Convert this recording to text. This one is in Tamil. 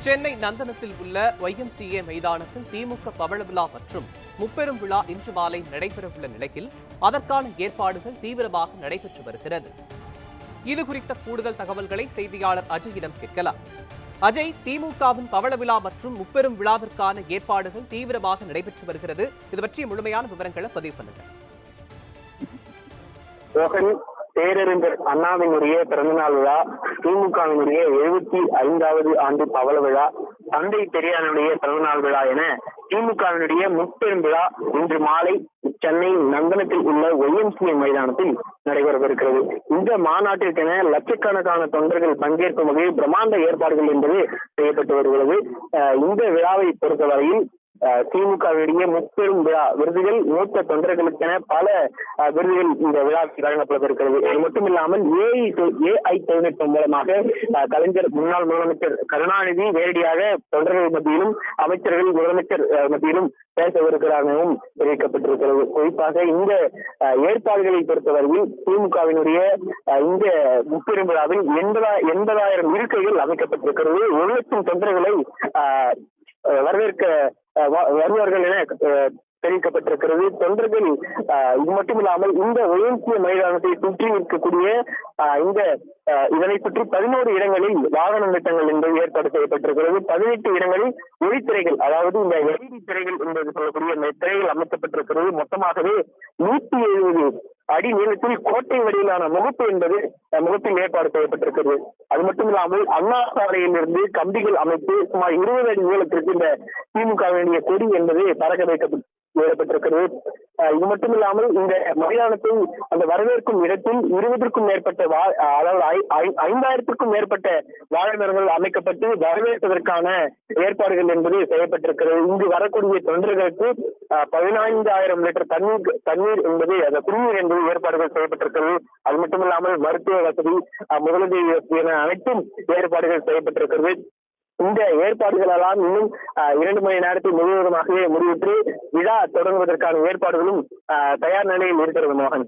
சென்னை நந்தனத்தில் உள்ள YMCA மைதானத்தில் திமுக பவள விழா மற்றும் முப்பெரும் விழா இன்று மாலை நடைபெறவுள்ள நிலையில் அதற்கான ஏற்பாடுகள் தீவிரமாக நடைபெற்று வருகிறது. இதுகுறித்த கூடுதல் தகவல்களை செய்தியாளர் அஜயிடம் கேட்கலாம். அஜய், திமுகவின் பவள விழா மற்றும் முப்பெரும் விழாவிற்கான ஏற்பாடுகள் தீவிரமாக நடைபெற்று வருகிறது. இது பற்றிய முழுமையான விவரங்களை பதிவு பண்ணுங்க. பேரறிஞர் அண்ணாவினுடைய பிறந்தநாள் விழா, திமுகவினுடைய 75வது ஆண்டு பவள விழா, தந்தை பெரியாருடைய பிறந்தநாள் விழா என திமுகவினுடைய முப்பெரும் விழா இன்று மாலை சென்னை நந்தனத்தில் உள்ள YMCA மைதானத்தில் நடைபெறவிருக்கிறது. இந்த மாநாட்டிற்கென லட்சக்கணக்கான தொண்டர்கள் பங்கேற்கும் வகையில் பிரம்மாண்ட ஏற்பாடுகள் என்பது செய்யப்பட்டு வருகிறது. இந்த விழாவை பொறுத்தவரையில் திமுகவுடைய முப்பெரும் விழா விருதுகள் மூத்த தொண்டர்களுக்கென பல விருதுகள் இந்த விழாவுக்கு வழங்கப்பட்டிருக்கிறது. அது மட்டுமில்லாமல் AI தொழில்நுட்பம் மூலமாக கலைஞர் முன்னாள் முதலமைச்சர் கருணாநிதி நேரடியாக தொண்டர்கள் மத்தியிலும் அமைச்சர்கள் முதலமைச்சர் மத்தியிலும் பேசவிருக்கிறாகவும் தெரிவிக்கப்பட்டிருக்கிறது. குறிப்பாக இந்த ஏற்பாடுகளை பொறுத்தவரையில் திமுகவினுடைய இந்த முப்பெரும் விழாவில் 80,000 இருக்கைகள் அமைக்கப்பட்டிருக்கிறது. 1 லட்சம் தொண்டர்களை வரவேற்க வருவார்கள் என தெரிவிக்கப்பட்டிருக்கிறது. தொண்டர்கள் இது மட்டுமில்லாமல் இந்த YMCA மைதானத்தை சுற்றி இருக்கக்கூடிய இதனை சுற்றி 11 இடங்களில் வாகன நிறுத்தங்கள் என்பது ஏற்பாடு செய்யப்பட்டிருக்கிறது. 18 இடங்களில் ஒளித்திரைகள், அதாவது இந்த LED திரைகள் என்பது சொல்லக்கூடிய திரைகள் அமைக்கப்பட்டிருக்கிறது. மொத்தமாகவே 170 அடி நீளத்தில் கோட்டை வடிவிலான முகப்பில் ஏற்பாடு செய்யப்பட்டிருக்கிறது. அது மட்டுமில்லாமல் அண்ணா சாலையில் இருந்து கம்பிகள் அமைத்து சுமார் 20 அடி நீளத்திற்கு இந்த திமுகவினுடைய கொடி என்பது பறக்க வைக்கப்பட்டிருக்கிறது. இது மட்டுமில்லாமல் இந்த மைதானத்தை அந்த வரவேற்கும் இடத்தில் 20க்கும் மேற்பட்ட அதாவது 5,000க்கும் மேற்பட்ட வாழை மரங்கள் அமைக்கப்பட்டு வரவேற்பதற்கான ஏற்பாடுகள் என்பது செய்யப்பட்டிருக்கிறது. இங்கு வரக்கூடிய தொண்டர்களுக்கு 15,000 லிட்டர் தண்ணீர் என்பது அந்த குடிநீர் என்பது ஏற்பாடுகள் செய்யப்பட்டிருக்கிறது. அது மட்டுமில்லாமல் மருத்துவ வசதி, முதலுதவி வசதி என அனைத்தும் ஏற்பாடுகள் செய்யப்பட்டிருக்கிறது. இந்த ஏற்பாடுகளெல்லாம் இன்னும் 2 மணி நேரத்தில் முழுவதுமாகவே முடிவுற்று விழா தொடங்குவதற்கான ஏற்பாடுகளும் தயார் நிலையில் இருக்கிறது. மோகன்.